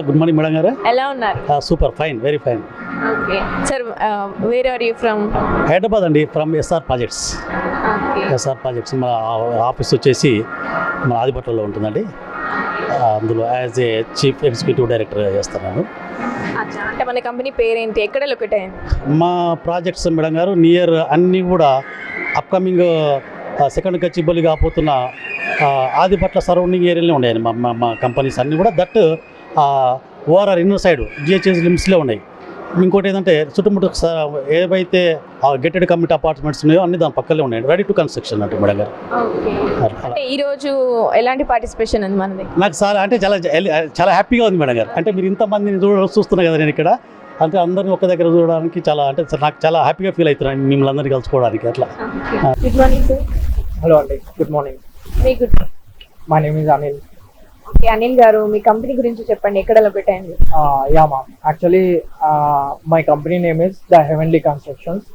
Good morning madam గారు. ఎలా ఉన్నారు? Super fine, very fine. Okay sir, where are you from? Hyderabad అండి, from SR projects. SR projects మన office వచ్చేసి మన ఆదిపట్లలో ఉంటుందండి. అందులో యాజ్ ఏ చీఫ్ ఎగ్జిక్యూటివ్ డైరెక్టర్గా చేస్తున్నాను. అంటే మన కంపెనీ పేరేంటి, ఎక్కడ లొకేట్ అయింది? మా ప్రాజెక్ట్స్ మేడం గారు నియర్ అన్నీ కూడా అప్కమింగ్ సెకండ్ గచ్చిబౌలి కాకపోతున్న ఆదిపట్ల సరౌండింగ్ ఏరియాలో ఉన్నాయండి మా కంపెనీస్ అన్నీ కూడా. That ORR inner side GHS లిమిట్స్లో ఉన్నాయి. ఇంకోటి ఏంటంటే చుట్టుముట్టు ఏవైతే గెటెడ్ కమ్యూనిటీ అపార్ట్మెంట్స్ ఉన్నాయో అన్ని దాని పక్కనే ఉన్నాయండి, రెడీ టు కన్స్ట్రక్షన్ అంటే మేడం గారు. అంటే ఈరోజు ఎలాంటి పార్టిసిపేషన్ ఉంది మనది? నాకు చాలా హ్యాపీగా ఉంది మేడం గారు. అంటే మీరు ఇంతమందిని చూస్తున్నా కదా నేను ఇక్కడ, అంటే అందరినీ ఒక్క దగ్గర చూడడానికి నాకు చాలా హ్యాపీగా ఫీల్ అవుతున్నాను మిమ్మల్ని అందరినీ కలుసుకోవడానికి అట్లా. Good morning sir. హలో అండి, good morning. My name is Anil. Okay Anil గారు, మీ కంపెనీ గురించి చెప్పండి, ఎక్కడ లొకేట్ అయింది? Yeah ma'am, actually my company name is the heavenly constructions.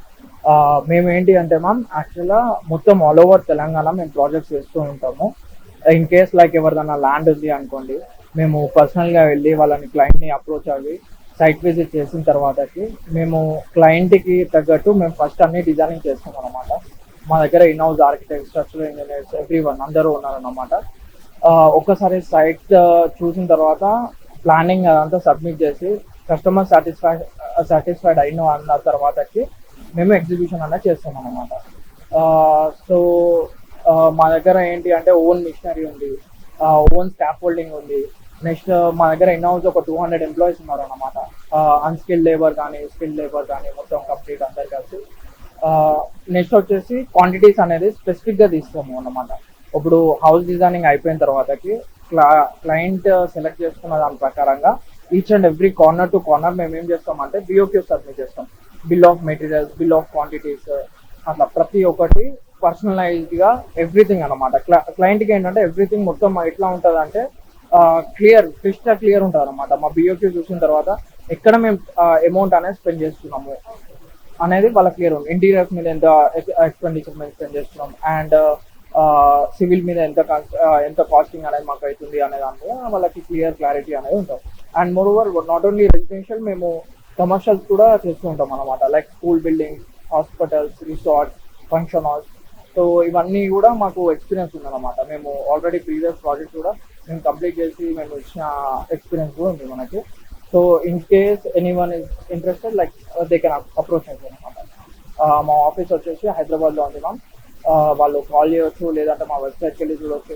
మేము ఏంటి అంటే మ్యామ్, యాక్చువల్గా మొత్తం ఆల్ ఓవర్ తెలంగాణ మేము ప్రాజెక్ట్స్ చేస్తూ ఉంటాము. ఇన్ కేస్ లైక్ ఎవరిదైనా ల్యాండ్ ఉంది అనుకోండి, మేము పర్సనల్గా వెళ్ళి వాళ్ళని క్లయింట్ని అప్రోచ్ అయ్యి సైట్ విజిట్ చేసిన తర్వాతకి మేము క్లయింట్కి తగ్గట్టు మేము ఫస్ట్ అన్ని డిజైనింగ్ చేస్తాం అనమాట. మా దగ్గర in-house architect, structural engineers everyone అందరూ ఉన్నారన్నమాట. ఒక్కసారి సైట్ చూసిన తర్వాత ప్లానింగ్ అదంతా సబ్మిట్ చేసి కస్టమర్ సాటిస్ఫైడ్ అన్న తర్వాతకి మేము ఎగ్జిక్యూషన్ అనేది చేస్తాం అనమాట. సో మా దగ్గర ఏంటి అంటే ఓన్ మిషనరీ ఉంది, ఓన్ స్టాఫ్ హోల్డింగ్ ఉంది. నెక్స్ట్ మా దగ్గర ఇన్హౌస్ ఒక 200 ఎంప్లాయీస్ ఉన్నారు అన్నమాట. అన్స్కిల్డ్ లేబర్ కానీ స్కిల్డ్ లేబర్ కానీ మొత్తం కంప్లీట్ అందరు కలిసి. నెక్స్ట్ వచ్చేసి క్వాంటిటీస్ అనేది స్పెసిఫిక్గా తీస్తాము అన్నమాట. ఇప్పుడు హౌస్ డిజైనింగ్ అయిపోయిన తర్వాతకి క్లయింట్ సెలెక్ట్ చేసుకున్న దాని ప్రకారంగా each and every corner to corner మేము ఏం చేస్తామంటే బిఓక్యూ సబ్మిట్ చేస్తాం. Bill of materials, bill of quantities, అట్లా ప్రతి ఒక్కటి పర్సనలైజ్డ్గా ఎవ్రీథింగ్ అనమాట. క్లయింట్కి ఏంటంటే ఎవ్రీథింగ్ మొత్తం ఎట్లా ఉంటుంది అంటే క్రిస్టల్ క్లియర్ ఉంటుంది అనమాట. మా బిఓక్యూ చూసిన తర్వాత ఎక్కడ మేము అమౌంట్ అనేది స్పెండ్ చేస్తున్నాము అనేది వాళ్ళ క్లియర్ ఉంది. ఇంటీరియర్స్ మీద ఎంత ఎక్స్పెండిచర్ మేము స్పెండ్ చేస్తున్నాం అండ్ సివిల్ మీద ఎంత కాస్టింగ్ అనేది మాకు అవుతుంది అనే దాని మీద వాళ్ళకి క్లారిటీ అనేది ఉంటుంది. And more over not only residential, మేము కమర్షియల్స్ కూడా చేస్తూ ఉంటాం అనమాట. Like school buildings, hospitals, resorts, function halls. So ఇవన్నీ కూడా మాకు ఎక్స్పీరియన్స్ ఉందన్నమాట. మేము ఆల్రెడీ ప్రీవియస్ ప్రాజెక్ట్ కూడా మేము కంప్లీట్ చేసి మేము ఇచ్చిన ఎక్స్పీరియన్స్ కూడా ఉంది మనకి. So in case anyone is interested like they can approach అవుతుంది అనమాట. మా ఆఫీస్ వచ్చేసి హైదరాబాద్లో ఉంది మ్యామ్. వాళ్ళు కాల్ చేయవచ్చు, లేదంటే మా వెబ్సైట్కి వెళ్ళి చూడవచ్చు.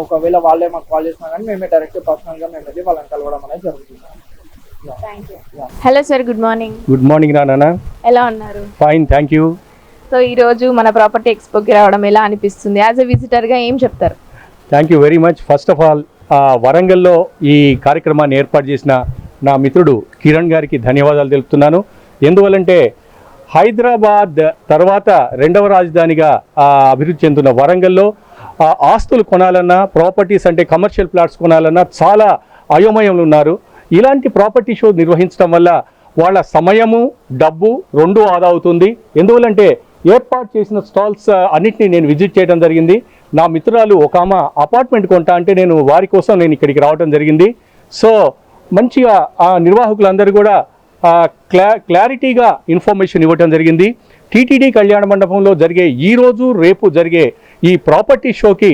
ఒకవేళ వాళ్ళే మాకు కాల్ చేసినా కానీ మేమే డైరెక్ట్ పర్సనల్గా మేము వెళ్ళి వాళ్ళని కలవడం అనేది జరుగుతుంది. Hello sir, good morning. Good morning నాన్న. ఎలా ఉన్నారు? Fine, thank you. సో ఈరోజు మన ప్రాపర్టీ ఎక్స్పోకి రావడం ఎలా అనిపిస్తుంది? యాజ్ ఎ విజిటర్గా ఏం చెప్తారు? Thank you very much. First of all వరంగల్లో ఈ కార్యక్రమాన్ని ఏర్పాటు చేసిన నా మిత్రుడు కిరణ్ గారికి ధన్యవాదాలు తెలుపుతున్నాను. ఎందువల్లంటే హైదరాబాద్ తర్వాత రెండవ రాజధానిగా అభివృద్ధి చెందుతున్న వరంగల్లో ఆస్తులు కొనాలన్నా, ప్రాపర్టీస్ అంటే కమర్షియల్ ప్లాట్స్ కొనాలన్నా చాలా అయోమయంలో ఉన్నారు. ఇలాంటి ప్రాపర్టీ షో నిర్వహించడం వల్ల వాళ్ళ సమయము, డబ్బు రెండు ఆదా అవుతుంది. ఎందువల్లంటే ఏర్పాటు చేసిన స్టాల్స్ అన్నింటినీ నేను విజిట్ చేయడం జరిగింది. నా మిత్రురాలు ఒక ఆమె అపార్ట్మెంట్ కొంటా అంటే నేను వారి కోసం నేను ఇక్కడికి రావడం జరిగింది. సో మంచిగా ఆ నిర్వాహకులందరూ కూడా క్లారిటీగా ఇన్ఫర్మేషన్ ఇవ్వటం జరిగింది. టీటీడీ కళ్యాణ మండపంలో జరిగే ఈరోజు రేపు జరిగే ఈ ప్రాపర్టీ షోకి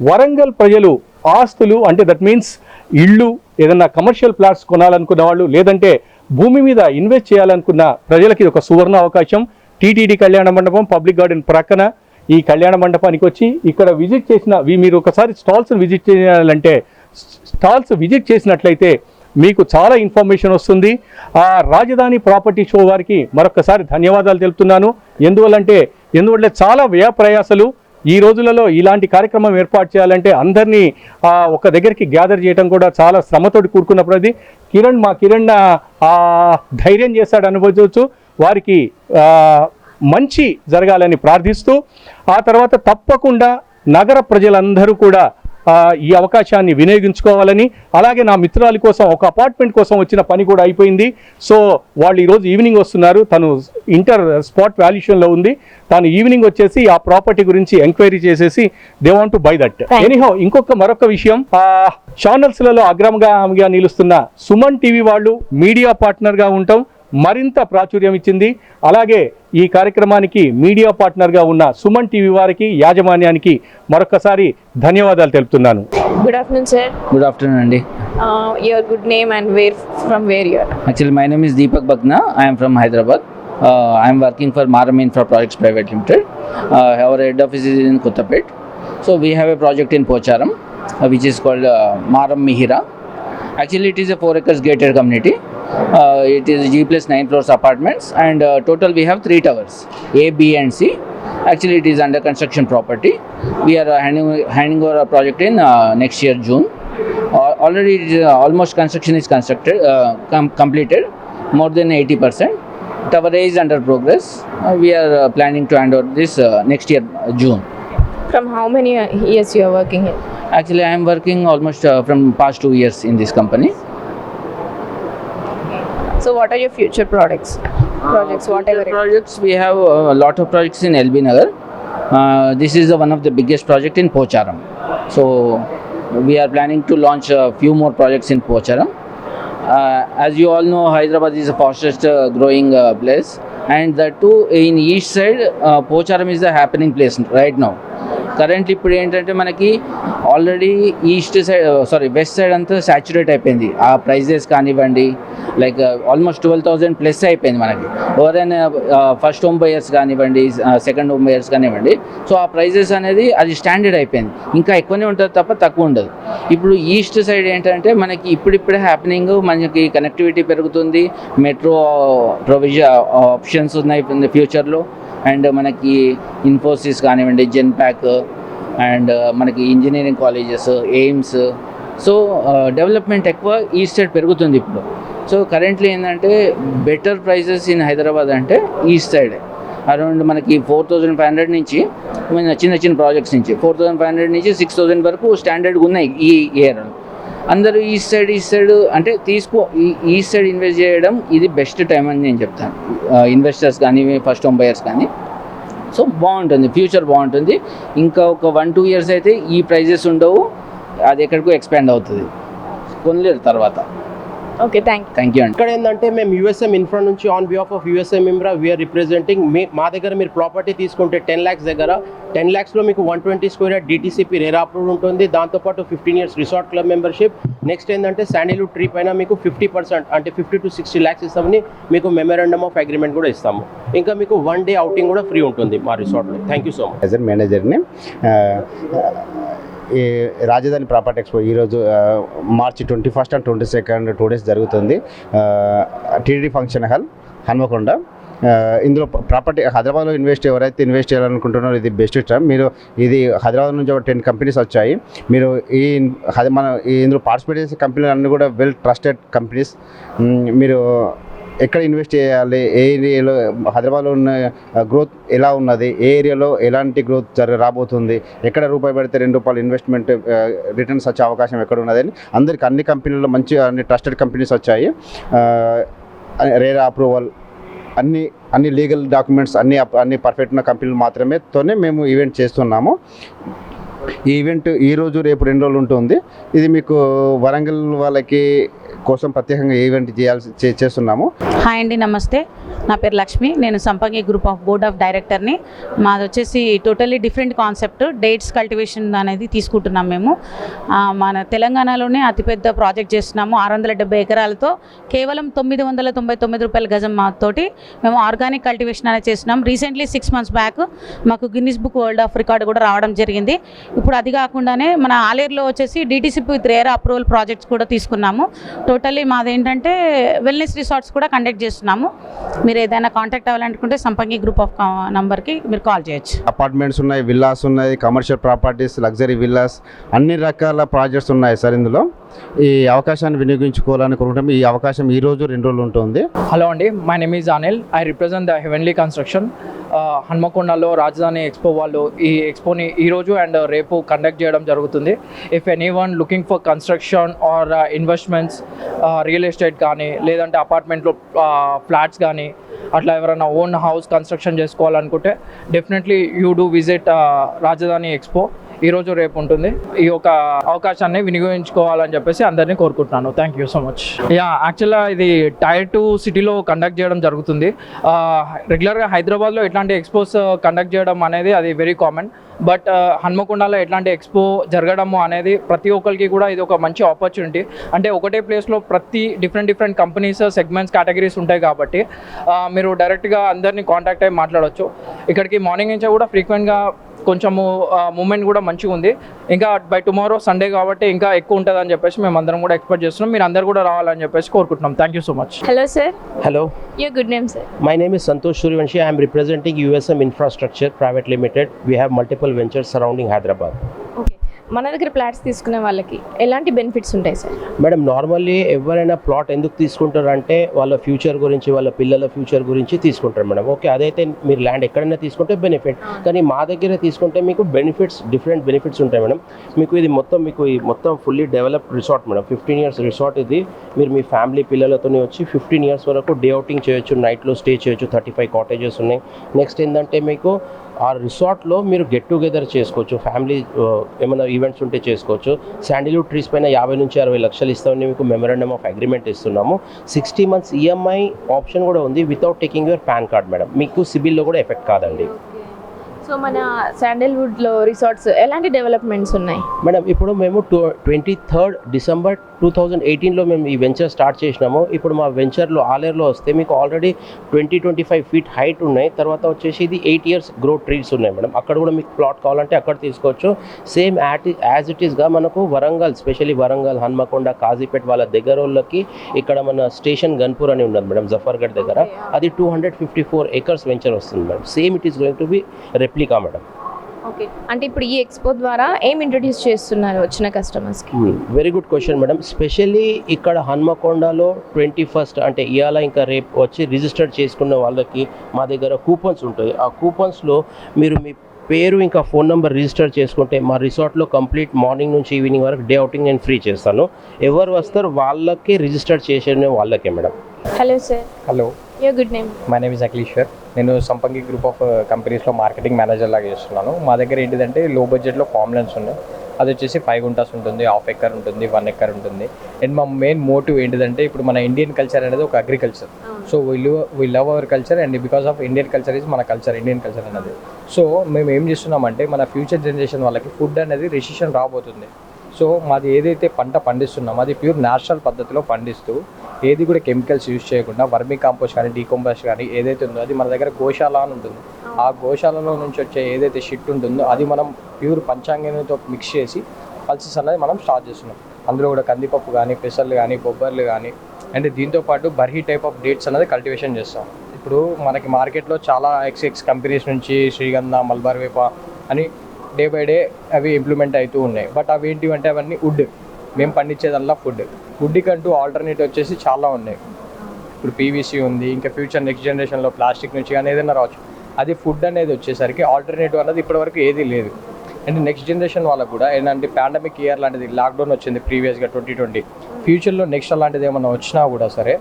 వరంగల్ ప్రజలు ఆస్తులు అంటే దట్ మీన్స్ ఇళ్ళు, ఏదన్నా కమర్షియల్ ప్లాట్స్ కొనాలనుకున్న వాళ్ళు, లేదంటే భూమి మీద ఇన్వెస్ట్ చేయాలనుకున్న ప్రజలకి ఒక సువర్ణ అవకాశం. టీటీడీ కళ్యాణ మండపం పబ్లిక్ గార్డెన్ ప్రక్కన ఈ కళ్యాణ మండపానికి వచ్చి ఇక్కడ విజిట్ చేసిన మీరు ఒకసారి స్టాల్స్ని విజిట్ చేయాలంటే స్టాల్స్ విజిట్ చేసినట్లయితే మీకు చాలా ఇన్ఫర్మేషన్ వస్తుంది. ఆ రాజధాని ప్రాపర్టీ షో వారికి మరొకసారి ధన్యవాదాలు తెలుపుతున్నాను. ఎందువల్ల చాలా వ్యయ ప్రయాసలు ఈ రోజులలో ఇలాంటి కార్యక్రమం ఏర్పాటు చేయాలంటే అందరినీ ఒక దగ్గరికి గ్యాదర్ చేయడం కూడా చాలా శ్రమతోటి కూడుకున్నప్పుడు మా కిరణ్ ధైర్యం చేశాడు అనుభవించవచ్చు. వారికి మంచి జరగాలని ప్రార్థిస్తూ ఆ తర్వాత తప్పకుండా నగర ప్రజలందరూ కూడా ఈ అవకాశాన్ని వినియోగించుకోవాలని, అలాగే నా మిత్రురాలి కోసం ఒక అపార్ట్మెంట్ కోసం వచ్చిన పని కూడా అయిపోయింది. సో వాళ్ళు ఈరోజు ఈవినింగ్ వస్తున్నారు. తను ఇంటర్ స్పాట్ వాల్యుయేషన్లో ఉంది. తను ఈవినింగ్ వచ్చేసి ఆ ప్రాపర్టీ గురించి ఎంక్వైరీ చేసేసి they want to buy that. Anyhow మరొక విషయం, ఛానల్స్లలో అగ్రగామిగా నిలుస్తున్న సుమన్ టీవీ వాళ్ళు మీడియా పార్ట్నర్గా ఉండటం మరింత ప్రాచుర్యం ఇచ్చింది. అలాగే ఈ కార్యక్రమానికి మీడియా పార్ట్నర్గా ఉన్న సుమన్ టీవీ వారికి, యాజమాన్యానికి మరొకసారి ధన్యవాదాలు తెలుపుతున్నాను. Good afternoon sir. Good afternoon, Andy. Your good name and from where you are? Actually, my name is Deepak Bagna. I am from Hyderabad. I am working for Maram Infra Projects Private Limited. Our head office is in Kottapet. So we have a project in Pocharam, which is called Maram Mihira. Actually, it is a 4 acres gated community. It is G plus 9 floors apartments, and total we have 3 towers, A, B and C. Actually, it is under construction property. We are handing over a project in next year June. Already it is, almost construction is completed, more than 80%. Tower A is under progress. We are planning to hand over this next year June. From how many years you are working here? Actually, I am working almost from past 2 years in this company. So what are your future projects, whatever it is? Projects, we have a lot of projects in LB Nagar. This is one of the biggest project in Pocharam. So we are planning to launch a few more projects in Pocharam. As you all know, Hyderabad is the fastest growing place, and that too in east side, Pocharam is the happening place right now. Currently ఇప్పుడు ఏంటంటే మనకి already west side అంతా saturate అయిపోయింది. ఆ prices కానివ్వండి, like almost 12,000 plus అయిపోయింది మనకి. ఎవరైనా ఫస్ట్ హోమ్ బయర్స్ కానివ్వండి, సెకండ్ హోమ్ బయర్స్ కానివ్వండి, సో ఆ ప్రైజెస్ అనేది అది స్టాండర్డ్ అయిపోయింది. ఇంకా ఎక్కువనే ఉంటుంది తప్ప తక్కువ ఉండదు. ఇప్పుడు ఈస్ట్ సైడ్ ఏంటంటే మనకి ఇప్పుడిప్పుడే హ్యాపెనింగ్, మనకి కనెక్టివిటీ పెరుగుతుంది, మెట్రో ఆప్షన్స్ ఉన్నాయి ఫ్యూచర్లో. అండ్ మనకి ఇన్ఫోసిస్ కానివ్వండి, జెన్పాక్, అండ్ మనకి engineering colleges, AIIMS, so development ఎక్కువ ఈస్ట్ సైడ్ పెరుగుతుంది ఇప్పుడు. సో కరెంట్లీ ఏంటంటే బెటర్ ప్రైజెస్ ఇన్ హైదరాబాద్ అంటే ఈస్ట్ సైడ్. అరౌండ్ మనకి 4,500 నుంచి చిన్న చిన్న ప్రాజెక్ట్స్ నుంచి 4,500 నుంచి 6,000 వరకు స్టాండర్డ్గా ఉన్నాయి ఈ ఇయర్. అందరూ ఈస్ట్ సైడ్ అంటే ఈస్ట్ సైడ్ ఇన్వెస్ట్ చేయడం ఇది బెస్ట్ టైం అని నేను చెప్తాను, ఇన్వెస్టర్స్ కానీ ఫస్ట్ హోమ్ బయర్స్ కానీ. సో బాగుంటుంది, ఫ్యూచర్ బాగుంటుంది. ఇంకా ఒక 1-2 years అయితే ఈ ప్రైజెస్ ఉండవు, అది ఎక్కడికో ఎక్స్పాండ్ అవుతుంది, కొనలేరు తర్వాత. ఓకే, థ్యాంక్ యూ అండి. ఇక్కడ ఏంటంటే మేము యూఎస్ఎం ఇన్ఫ్రా నుంచి on behalf of USM Infra we are representing. మా దగ్గర మీరు ప్రాపర్టీ తీసుకుంటే 10 lakhs దగ్గర 10 lakhsలో మీకు 120 square డిటీసీపీ రేరా అప్రూవ్డ్ ఉంటుంది. దాంతోపాటు 15 years resort club membership. Next ఏంటంటే శాండిల్వుడ్ ట్రీ పైన మీకు 50% అంటే 50 to 60 lakhs ఇస్తామని మీకు మెమోరాండమ్ ఆఫ్ అగ్రిమెంట్ కూడా ఇస్తాము. ఇంకా మీకు 1 day outing కూడా ఫ్రీ ఉంటుంది మా రిసార్ట్లో. Thank you so much. As మేనేజర్ని ఈ రాజధాని ప్రాపర్టీ ఎక్స్పో ఈరోజు March 21st and 22nd 2 days జరుగుతుంది. TD function hall, Hanmakonda. ఇందులో ప్రాపర్టీ హైదరాబాద్లో ఎవరైతే ఇన్వెస్ట్ చేయాలనుకుంటున్నారో ఇది బెస్ట్ టైం. మీరు ఇది హైదరాబాద్ నుంచి ఒక 10 companies వచ్చాయి. మీరు ఇందులో పార్టిసిపేట్ చేసే కంపెనీలు అన్నీ కూడా వెల్ ట్రస్టెడ్ కంపెనీస్. మీరు ఎక్కడ ఇన్వెస్ట్ చేయాలి, ఏ ఏరియాలో హైదరాబాద్లో ఉన్న గ్రోత్ ఎలా ఉన్నది, ఏ ఏరియాలో ఎలాంటి గ్రోత్ రాబోతుంది, ఎక్కడ రూపాయి పెడితే ₹2 ఇన్వెస్ట్మెంట్ రిటర్న్స్ వచ్చే అవకాశం ఎక్కడ ఉన్నది అని అందరికీ అన్ని కంపెనీల్లో మంచి అన్ని ట్రస్టెడ్ కంపెనీస్ వచ్చాయి. రేరా అప్రూవల్, అన్ని లీగల్ డాక్యుమెంట్స్ అన్ని పర్ఫెక్ట్ ఉన్న కంపెనీలు మాత్రమేతోనే మేము ఈవెంట్ చేస్తున్నాము. ఈ ఈవెంట్ ఈరోజు రేపు 2 రోజులు ఉంటుంది. ఇది మీకు వరంగల్ వాళ్ళకి కోసం ప్రత్యేకంగా ఈవెంట్ చేస్తున్నాము. హాయ్ అండి, నమస్తే. నా పేరు లక్ష్మి. నేను Sampangi group of board of డైరెక్టర్ని. మాది వచ్చేసి totally different concept, dates cultivation అనేది తీసుకుంటున్నాం మేము. మన తెలంగాణలోనే అతిపెద్ద ప్రాజెక్ట్ చేస్తున్నాము. 670 ఎకరాలతో కేవలం ₹999 గజం తోటి మేము ఆర్గానిక్ కల్టివేషన్ అనేది చేస్తున్నాం. రీసెంట్లీ 6 months బ్యాక్ మాకు Guinness book world of record కూడా రావడం జరిగింది. ఇప్పుడు అది కాకుండానే మన ఆలేరులో వచ్చేసి DTCP with RERA approval projects కూడా తీసుకున్నాము. టోటల్లీ మాది ఏంటంటే వెల్నెస్ రిసార్ట్స్ కూడా కండక్ట్ చేస్తున్నాము. మీరు ఏదైనా కాంటాక్ట్ అవ్వాలనుకుంటే సంపంగి గ్రూప్ ఆఫ్ నంబర్కి మీరు కాల్ చేయొచ్చు. అపార్ట్మెంట్స్ ఉన్నాయి, విల్లాస్ ఉన్నాయి, కమర్షియల్ ప్రాపర్టీస్, లగ్జరీ విల్లాస్, అన్ని రకాల ప్రాజెక్ట్స్ ఉన్నాయి సార్. ఇందులో ఈ అవకాశాన్ని వినియోగించుకోవాలని కోరుకుంటాం. ఈ అవకాశం ఈరోజు 2 రోజులు ఉంటుంది. హలో అండి, my name is Anil. I represent the heavenly construction. హన్మకొండలో రాజధాని ఎక్స్పో వాళ్ళు ఈ ఎక్స్పోని ఈరోజు అండ్ రేపు కండక్ట్ చేయడం జరుగుతుంది. If any one looking for construction or investments, real estate కానీ లేదంటే అపార్ట్మెంట్లో ఫ్లాట్స్ కానీ అట్లా ఎవరైనా ఓన్ హౌస్ కన్స్ట్రక్షన్ చేసుకోవాలనుకుంటే definitely you do visit Rajadhani expo. ఈరోజు రేపు ఉంటుంది. ఈ యొక్క అవకాశాన్ని వినియోగించుకోవాలని చెప్పేసి అందరినీ కోరుకుంటున్నాను. Thank you so much. యాక్చువల్గా ఇది టైర్ 2 సిటీలో కండక్ట్ చేయడం జరుగుతుంది. రెగ్యులర్గా హైదరాబాద్లో ఇట్లాంటి ఎక్స్పోస్ కండక్ట్ చేయడం అనేది అది వెరీ కామన్. బట్ హన్మకొండలో ఎట్లాంటి ఎక్స్పో జరగడము అనేది ప్రతి ఒక్కరికి కూడా ఇది ఒక మంచి ఆపర్చునిటీ. అంటే ఒకటే ప్లేస్లో ప్రతి డిఫరెంట్ కంపెనీస్, సెగ్మెంట్స్, కేటగిరీస్ ఉంటాయి కాబట్టి మీరు డైరెక్ట్గా అందరినీ కాంటాక్ట్ అయ్యి మాట్లాడవచ్చు. ఇక్కడికి మార్నింగ్ నుంచి కూడా ఫ్రీక్వెంట్గా కొంచెము మూమెంట్ కూడా మంచిగా ఉంది. ఇంకా బై టుమారో సండే కాబట్టి ఇంకా ఎక్కువ ఉంటుంది అని చెప్పేసి మేము అందరం కూడా ఎక్స్పెక్ట్ చేస్తున్నాం. మీరు అందరు కూడా రావాలని చెప్పేసి కోరుకుంటున్నాం. Thank you so much. Hello sir. Hello, Your good name, sir. my name is Santosh Suryavanshi. I am representing USM Infrastructure Private Limited. We have multiple ventures surrounding Hyderabad. Okay, మన దగ్గర plots తీసుకునే వాళ్ళకి ఎలాంటి benefits ఉంటాయి sir? Madam, normally ఎవరైనా plot ఎందుకు తీసుకుంటారంటే వాళ్ళ future గురించి, వాళ్ళ పిల్లల ఫ్యూచర్ గురించి తీసుకుంటారు మేడం. ఓకే, అదైతే మీరు ల్యాండ్ ఎక్కడైనా తీసుకుంటే బెనిఫిట్, కానీ మా దగ్గర తీసుకుంటే మీకు డిఫరెంట్ బెనిఫిట్స్ ఉంటాయి మేడం. మీకు ఇది మొత్తం fully developed resort madam. 15 years resort ఇది. మీరు మీ ఫ్యామిలీ పిల్లలతో వచ్చి 15 years వరకు డే అవుటింగ్ చేయొచ్చు, నైట్లో స్టే చేయొచ్చు. 35 కాటేజెస్ ఉన్నాయి. నెక్స్ట్ ఏంటంటే మీకు ఆ రిసార్ట్లో మీరు గెట్ టుగెదర్ చేసుకోవచ్చు. ఫ్యామిలీ ఏమైనా ఈవెంట్స్ ఉంటే చేసుకోవచ్చు. శాండిల్వుడ్ ట్రీస్ పైన 50 నుంచి 60 లక్షలు ఇస్తామని మీకు మెమరాండమ్ ఆఫ్ అగ్రిమెంట్ ఇస్తున్నాము. 60 months EMI ఆప్షన్ కూడా ఉంది without taking your pan card madam. మీకు సిబిల్లో కూడా ఎఫెక్ట్ కాదండి. సో మన శాండిల్వుడ్లో రిసార్ట్స్ ఎలాంటి డెవలప్మెంట్స్ ఉన్నాయి మేడం? ఇప్పుడు మేము 23rd December 2018లో మేము ఈ వెంచర్ స్టార్ట్ చేసినాము. ఇప్పుడు మా వెంచర్లో ఆలేరులో వస్తే మీకు ఆల్రెడీ 20-25 feet హైట్ ఉన్నాయి. తర్వాత వచ్చేసి ఇది 8 years గ్రో ట్రీస్ ఉన్నాయి మేడం. అక్కడ కూడా మీకు ప్లాట్ కావాలంటే అక్కడ తీసుకోవచ్చు. సేమ్ యాజ్ ఇట్ ఈస్గా మనకు వరంగల్, స్పెషల్లీ వరంగల్, హన్మకొండ, కాజీపేట్ వాళ్ళ దగ్గర వాళ్ళకి ఇక్కడ మన స్టేషన్ గన్పూర్ అని ఉన్నది మేడం, జఫర్గఢ్ దగ్గర. అది 254 acres వెంచర్ వస్తుంది madam. Same it is going to be replica madam. Okay, అంటే ఇప్పుడు ఈ ఎక్స్పో ద్వారా ఏం ఇంట్రొడ్యూస్ చేస్తున్నారు వచ్చిన కస్టమర్స్కి? Very good question madam. Specially ఇక్కడ హన్మకొండలో 21st అంటే ఇవాళ ఇంకా రేపు వచ్చి రిజిస్టర్ చేసుకున్న వాళ్ళకి మా దగ్గర కూపన్స్ ఉంటాయి. ఆ కూపన్స్లో మీరు మీ పేరు ఇంకా ఫోన్ నెంబర్ రిజిస్టర్ చేసుకుంటే మా రిసార్ట్లో కంప్లీట్ మార్నింగ్ నుంచి ఈవినింగ్ వరకు డే అవుటింగ్ నేను ఫ్రీ చేస్తాను. ఎవరు వస్తారు వాళ్ళకి రిజిస్టర్ చేసే వాళ్ళకే madam. Hello sir. Hello, your good name? My name is Akhileshwar. నేను సంపంగి గ్రూప్ ఆఫ్ కంపెనీస్లో మార్కెటింగ్ మేనేజర్ లాగా చేస్తున్నాను. మా దగ్గర ఏంటిదంటే లో బడ్జెట్లో ఫామ్ ల్యాండ్స్ ఉన్నాయి. అది వచ్చేసి 5 గుంటాస్ ఉంటుంది, 1/2 acre ఉంటుంది, 1 acre ఉంటుంది. అండ్ మా మెయిన్ మోటివ్ ఏంటిదంటే ఇప్పుడు మన ఇండియన్ కల్చర్ అనేది ఒక agriculture. So we love our culture and because of Indian culture is మన కల్చర్, ఇండియన్ కల్చర్ అనేది. సో మేము ఏం చేస్తున్నామంటే మన ఫ్యూచర్ జనరేషన్ వాళ్ళకి ఫుడ్ అనేది రెసిషన్ రాబోతుంది. సో మాది ఏదైతే పంట పండిస్తున్నామో అది ప్యూర్ న్యాచురల్ పద్ధతిలో పండిస్తూ ఏది కూడా కెమికల్స్ యూజ్ చేయకుండా వర్మీ కాంపోస్ట్ కానీ డీకంపోస్ట్ కానీ ఏదైతే ఉందో అది మన దగ్గర గోశాల అని ఉంటుంది. ఆ గోశాలలో నుంచి వచ్చే ఏదైతే షిట్ ఉంటుందో అది మనం ప్యూర్ పంచాంగంతో మిక్స్ చేసి పల్సెస్ అనేది మనం స్టార్ట్ చేస్తున్నాం. అందులో కూడా కందిపప్పు కానీ, పెసర్లు కానీ, బొబ్బర్లు కానీ, అండ్ దీంతోపాటు బర్హీ టైప్ ఆఫ్ డేట్స్ అనేది కల్టివేషన్ చేస్తాం. ఇప్పుడు మనకి మార్కెట్లో చాలా ఎక్స్ కంపెనీస్ నుంచి శ్రీగంధ, మల్బార్ వేప అని డే బై డే అవి ఇంప్లిమెంట్ అవుతూ ఉన్నాయి. బట్ అవి ఏంటివంటే అవన్నీ వుడ్, మేము పండించేదల్లా వుడ్కంటూ ఆల్టర్నేటివ్ వచ్చేసి చాలా ఉన్నాయి. ఇప్పుడు పీవీసీ ఉంది, ఇంకా ఫ్యూచర్ నెక్స్ట్ జనరేషన్లో ప్లాస్టిక్ నుంచి కానీ ఏదైనా రావచ్చు. అది ఫుడ్ అనేది వచ్చేసరికి ఆల్టర్నేటివ్ అనేది ఇప్పటివరకు ఏదీ లేదు. అండ్ నెక్స్ట్ జనరేషన్ వాళ్ళకు కూడా ఏంటంటే పాండమిక్ ఇయర్ లాంటిది, లాక్డౌన్ వచ్చింది ప్రీవియస్గా 2020. ఫ్యూచర్లో నెక్స్ట్ అలాంటిది ఏమైనా వచ్చినా కూడా సరే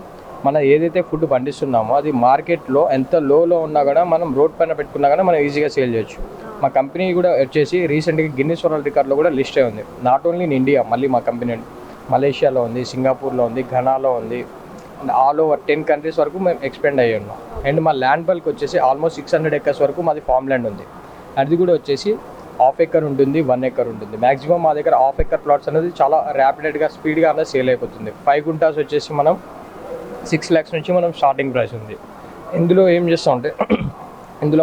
మనం ఏదైతే ఫుడ్ పండిస్తున్నామో అది మార్కెట్లో ఎంత లోలో ఉన్నా కూడా మనం రోడ్ పైన పెట్టుకున్నా కానీ మనం ఈజీగా సేల్ చేయొచ్చు. మా కంపెనీ కూడా వచ్చేసి రీసెంట్గా గిన్నిస్ వరల్డ్ రికార్డ్లో కూడా లిస్ట్ అయి ఉంది. నాట్ ఓన్లీ ఇన్ ఇండియా, మళ్ళీ మా కంపెనీ మలేషియాలో ఉంది, సింగపూర్లో ఉంది, ఘనాలో ఉంది, అండ్ ఆల్ ఓవర్ 10 countries వరకు మేము ఎక్స్పెండ్ అయ్యి ఉన్నాం. అండ్ మా ల్యాండ్ బల్క్ వచ్చేసి ఆల్మోస్ట్ 600 acres వరకు మాది ఫామ్ ల్యాండ్ ఉంది. అది కూడా వచ్చేసి 1/2 acre ఉంటుంది, 1 acre ఉంటుంది. మ్యాక్సిమం మా దగ్గర 1/2 acre ప్లాట్స్ అనేది చాలా ర్యాపిడ్గా స్పీడ్గా అనేది సేల్ అయిపోతుంది. 5 గుంటాస్ వచ్చేసి మనం 6 lakhs నుంచి మనం స్టార్టింగ్ ప్రైస్ ఉంది. ఇందులో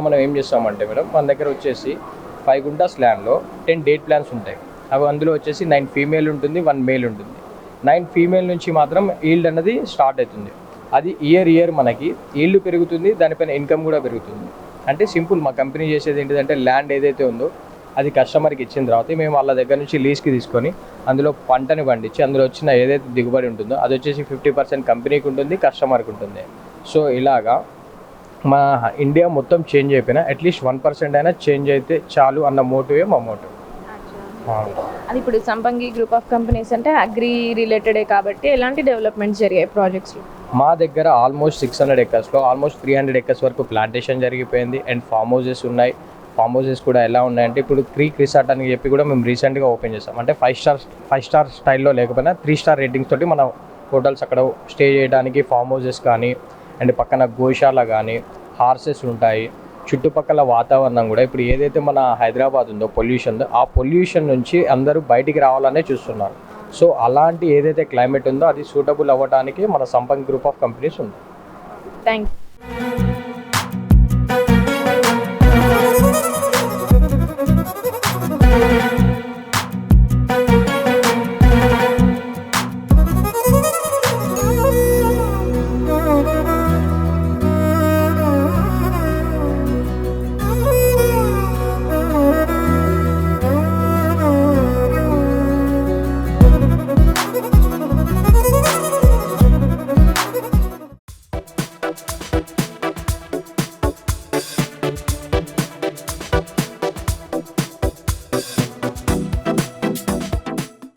మనం ఏం చేస్తామంటే మేడం మన దగ్గర వచ్చేసి 5 గుంటాస్ ల్యాండ్లో 10 డేట్ ప్లాన్స్ ఉంటాయి. అవి అందులో వచ్చేసి 9 ఫీమేల్ ఉంటుంది, 1 మేల్ ఉంటుంది. 9 ఫీమేల్ నుంచి మాత్రం ఈల్డ్ అనేది స్టార్ట్ అవుతుంది. అది ఇయర్ మనకి ఈల్డ్ పెరుగుతుంది, దానిపైన ఇన్కమ్ కూడా పెరుగుతుంది. అంటే సింపుల్, మా కంపెనీ చేసేది ఏంటిదంటే ల్యాండ్ ఏదైతే ఉందో అది కస్టమర్కి ఇచ్చిన తర్వాత మేము వాళ్ళ దగ్గర నుంచి లీజ్కి తీసుకొని అందులో పంటని పండించి అందులో వచ్చిన ఏదైతే దిగుబడి ఉంటుందో అది వచ్చేసి 50% కంపెనీకి ఉంటుంది, కస్టమర్కి ఉంటుంది. సో ఇలాగా మా ఇండియా మొత్తం చేంజ్ అయిపోయినా అట్లీస్ట్ 1% అయినా చేంజ్ అయితే చాలు అన్న మోటివే మా మోటివ్. అది ఇప్పుడు సంపంగి గ్రూప్ ఆఫ్ కంపెనీస్ అంటే అగ్రి రిలేటెడే కాబట్టి ఎలాంటి డెవలప్మెంట్స్ జరిగాయి ప్రాజెక్ట్స్లో? మా దగ్గర ఆల్మోస్ట్ 600 ఎకర్స్లో ఆల్మోస్ట్ 300 ఎకర్స్ వరకు ప్లాంటేషన్ జరిగిపోయింది అండ్ ఫామ్ హౌసెస్ ఉన్నాయి. ఫామ్ హౌసెస్ కూడా ఎలా ఉన్నాయంటే ఇప్పుడు క్రీక్ రిసార్ట్ అని చెప్పి కూడా మేము రీసెంట్గా ఓపెన్ చేస్తాం. అంటే 5 స్టార్ స్టైల్లో లేకపోయినా 3 స్టార్ రేటింగ్స్ తోటి మన హోటల్స్ అక్కడ స్టే చేయడానికి ఫామ్ హౌసెస్ కానీ అండ్ పక్కన గోశాల కానీ హార్సెస్ ఉంటాయి. చుట్టుపక్కల వాతావరణం కూడా ఇప్పుడు ఏదైతే మన హైదరాబాద్ ఉందో పొల్యూషన్, ఆ పొల్యూషన్ నుంచి అందరూ బయటికి రావాలనే చూస్తున్నారు. సో అలాంటి ఏదైతే క్లైమేట్ ఉందో అది సూటబుల్ అవ్వడానికి మన సంపంగి గ్రూప్ ఆఫ్ కంపెనీస్ ఉంది. Thank you.